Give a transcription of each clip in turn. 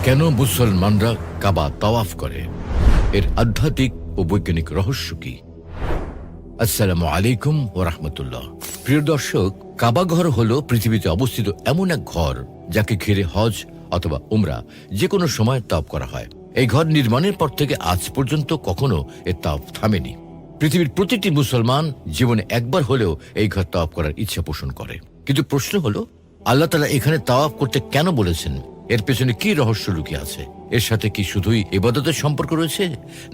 কেন মুসলমানরা কাবা তাওয়াফ করে, এর আধ্যাত্মিক ও বৈজ্ঞানিক রহস্য কি? আসসালামু আলাইকুম ওয়া রাহমাতুল্লাহ। প্রিয় দর্শক, কাবা ঘর হলো পৃথিবীতে অবস্থিত এমন এক ঘর যাকে ঘিরে হজ অথবা উমরা যে কোনো সময় তাওয়াফ করা হয়। এই ঘর নির্মাণের পর থেকে আজ পর্যন্ত কখনো এর তাওয়াফ থামেনি। পৃথিবীর প্রতিটি মুসলমান জীবনে একবার হলেও এই ঘর তাওয়াফ করার ইচ্ছা পোষণ করে। কিন্তু প্রশ্ন হলো, আল্লাহ তাআলা এখানে তাওয়াফ করতে কেন বলেছেন? এর পেছনে কি রহস্য লুকিয়ে আছে? এর সাথে কি শুধুই ইবাদতের সম্পর্ক রয়েছে,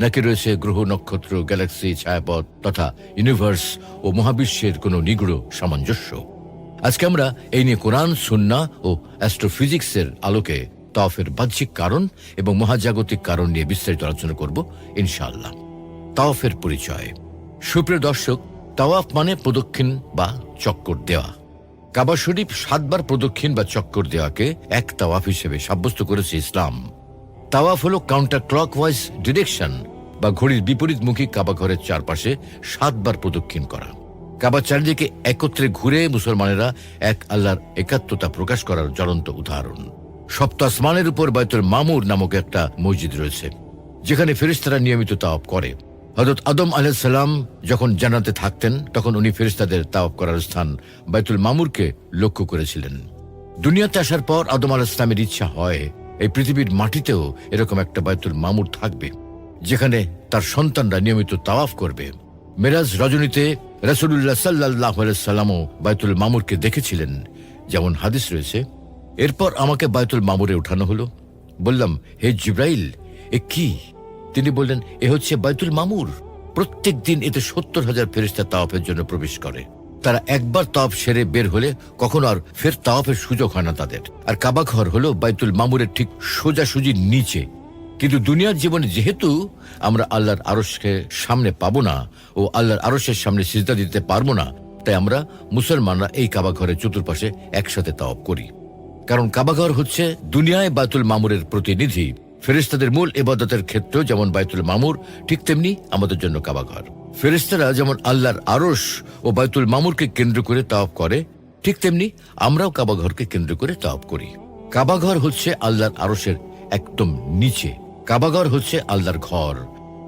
নাকি রয়েছে গ্রহ, নক্ষত্র, গ্যালাক্সি, ছায়াপথ তথা ইউনিভার্স ও মহাবিশ্বের কোনো নিগূঢ় সামঞ্জস্য? আজকে আমরা এই নিয়ে কোরআন, সুন্নাহ ও অ্যাস্ট্রোফিজিক্সের আলোকে তাওয়াফের বাহ্যিক কারণ এবং মহাজাগতিক কারণ নিয়ে বিস্তারিত আলোচনা করব ইনশাআল্লাহ। তাওয়াফের পরিচয়। সুপ্রিয় দর্শক, তাওয়াফ মানে প্রদক্ষিণ বা চক্কর দেওয়া। কাবা শরীফ 7 বার প্রদক্ষিণ বা চক্কর দেওয়াকে এক তাওয়াফ হিসেবে সাব্যস্ত করেছে ইসলাম। তাওয়াফ হলো কাউন্টার ক্লকওয়াইজ ডিরেকশন বা ঘড়ির বিপরীতমুখী কাবা ঘরের চারপাশে 7 বার প্রদক্ষিণ করা। কাবা চারিদিকে একত্রে ঘুরে মুসলমানেরা এক আল্লাহর একাত্মতা প্রকাশ করার জ্বলন্ত উদাহরণ। সপ্ত আসমানের উপর বাইতুল মামুর নামক একটা মসজিদ রয়েছে, যেখানে ফেরেশতারা নিয়মিত তাওয়াফ করে। হযরত আদম আলাইহিস সালাম যখন জান্নাতে থাকতেন, তখন উনি ফেরেশতাদের তাওয়াফ করার স্থান বাইতুল মামুরকে লক্ষ্য করেছিলেন। দুনিয়াতে আসার পর আদম আলাইহিস সালামের ইচ্ছা হয় এই পৃথিবীর মাটিতেও এরকম একটা বাইতুল মামুর থাকবে, যেখানে তার সন্তানরা নিয়মিত তাওয়াফ করবে। মেরাজ রজনীতে রাসূলুল্লাহ সাল্লাল্লাহু আলাইহি সাল্লামও বাইতুল মামুরকে দেখেছিলেন, যেমন হাদিস রয়েছে। এরপর আমাকে বাইতুল মামুরে ওঠানো হলো। বললাম, হে জিবরাইল, এ কি? তিনি বললেন, এ হচ্ছে বাইতুল মামুর। প্রত্যেক দিন এতে 70,000 ফেরেশতা তাওয়াফের জন্য প্রবেশ করে। তারা একবার তাওয়াফ সেরে বের হলে কখনো আর ফের তাওয়াফের সুযোগ হয় না তাদের। আর কাবা ঘর হলো বাইতুল মামুরের ঠিক সোজাসুজি নিচে। কিন্তু দুনিয়ার জীবনে যেহেতু আমরা আল্লাহর আরশকে সামনে পাবো না ও আল্লাহর আরশের সামনে সিজদা দিতে পারবো না, তাই আমরা মুসলমানরা এই কাবা ঘরের চতুর্পাশে একসাথে তাওয়াফ করি। কারণ কাবা ঘর হচ্ছে দুনিয়ায় বাইতুল মামুরের প্রতিনিধি। ফেরেশতাদের মূল ইবাদতের ক্ষেত্র যেমন বাইতুল মামুর, ঠিক তেমনি আমাদের জন্য কাবা ঘর। ফেরেশতারা যেমন আল্লাহর আরশ ও বাইতুল মামুরকে কেন্দ্র করে তাওয়াফ করে, ঠিক তেমনি আমরাও কাবা ঘরকে কেন্দ্র করে তাওয়াফ করি। কাবা ঘর হচ্ছে আল্লাহর আরশের একদম নিচে। কাবা ঘর হচ্ছে আল্লাহর ঘর।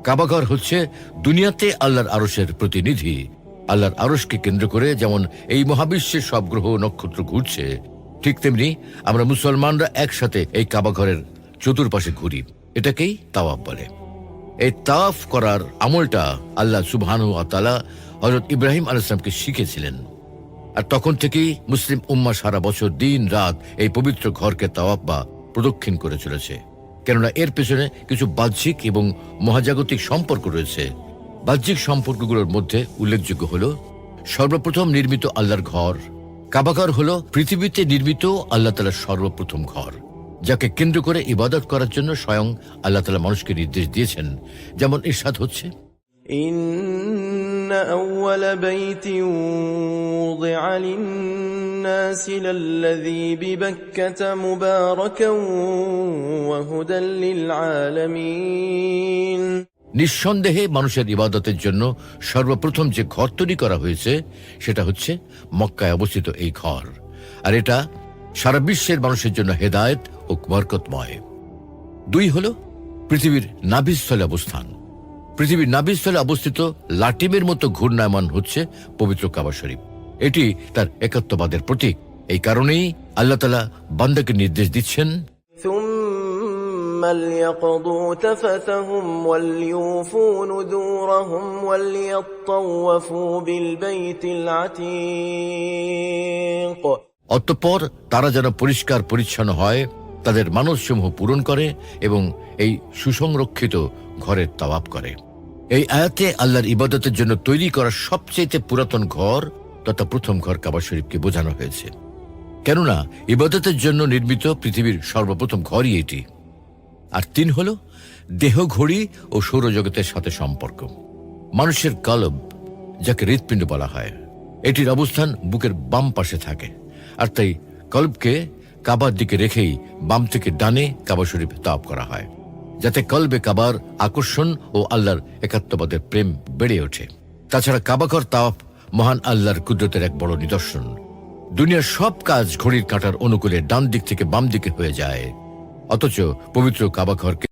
কাবা ঘর হচ্ছে দুনিয়াতে আল্লাহর আরশের প্রতিনিধি। আল্লাহর আরশকে কেন্দ্র করে যেমন এই মহাবিশ্বের সব গ্রহ, নক্ষত্র ঘুরছে, ঠিক তেমনি আমরা মুসলমানরা একসাথে এই কাবা ঘরের চতুর্পাশে ঘুরি। এটাকেই তাওয়াফ বলে। এই তাওয়াফ করার আমলটা আল্লাহ সুবহানাহু ওয়া তাআলা হযরত ইব্রাহিম আলাইহিস সালামকে শিখিয়েছিলেন। আর তখন থেকেই মুসলিম উম্মাহ সারা বছর দিন রাত এই পবিত্র ঘরকে তাওয়াফ বা প্রদক্ষিণ করে চলেছে। কেননা এর পেছনে কিছু বাহ্যিক এবং মহাজাগতিক সম্পর্ক রয়েছে। বাহ্যিক সম্পর্কগুলোর মধ্যে উল্লেখযোগ্য হল, সর্বপ্রথম নির্মিত আল্লাহর ঘর। কাবা ঘর হল পৃথিবীতে নির্মিত আল্লাহ তাআলার সর্বপ্রথম ঘর, যাকে কেন্দ্র করে ইবাদত করার জন্য স্বয়ং আল্লাহ তাআলা মানুষকে নির্দেশ দিয়েছেন। যেমন ইরশাদ হচ্ছে, ইন্না আউওয়ালা বাইতিন উযিআ লিন-নাসি লাল্লাযী বিবাক্কাতা মুবারাকান ওয়া হুদাল লিল-আলামিন। নিঃসন্দেহে মানুষের ইবাদতের জন্য সর্বপ্রথম যে ঘর তৈরি করা হয়েছে সেটা হচ্ছে মক্কায় অবস্থিত এই ঘর। আর এটা সারা বিশ্বের মানুষের জন্য হেদায়েত ও বরকতময়। 2 হলো পৃথিবীর নাভিস্থলে অবস্থান। পৃথিবীর নাভিস্থলে অবস্থিত লাটিমের মতো ঘূর্ণায়মান হচ্ছে পবিত্র কাবা শরীফ। এটি তার একাত্মবাদের প্রতীক। এই কারণেই আল্লাহ তাআলা বান্দাকে নির্দেশ দিচ্ছেন, ثم ليقضوا تفثهم وليوفوا نذورهم وليطوفوا بالبيت العتيق। অতঃপর তারা যেন পরিষ্কার পরিচ্ছন্ন হয়, তাদের মানসসমূহ পূরণ করে এবং এই সুসংরক্ষিত ঘরের তাওয়াফ করে। এই আয়াতে আল্লাহর ইবাদতের জন্য তৈরি করা সবচেয়ে পুরাতন ঘর তথা প্রথম ঘর কাবা শরীফকে বোঝানো হয়েছে। কেননা ইবাদতের জন্য নির্মিত পৃথিবীর সর্বপ্রথম ঘরই এটি। আর 3 হল দেহ, ঘড়ি ও সৌরজগতের সাথে সম্পর্ক। মানুষের কলব, যাকে হৃৎপিণ্ড বলা হয়, এটির অবস্থান বুকের বাম পাশে থাকে। আর তাই কলবকে কাবার দিকে রেখেই বাম থেকে ডানে কাবা শরীফ তাওয়াফ করা হয়, যাতে কলবে কাবার আকর্ষণ ও আল্লাহর একাত্মবাদের প্রেম বেড়ে ওঠে। তাছাড়া কাবা ঘর তাওয়াফ মহান আল্লাহর কুদরতের এক বড় নিদর্শন। দুনিয়ার সব কাজ ঘড়ির কাঁটার অনুকূলে ডান দিক থেকে বাম দিকে হয়ে যায়, অথচ পবিত্র কাবা ঘরকে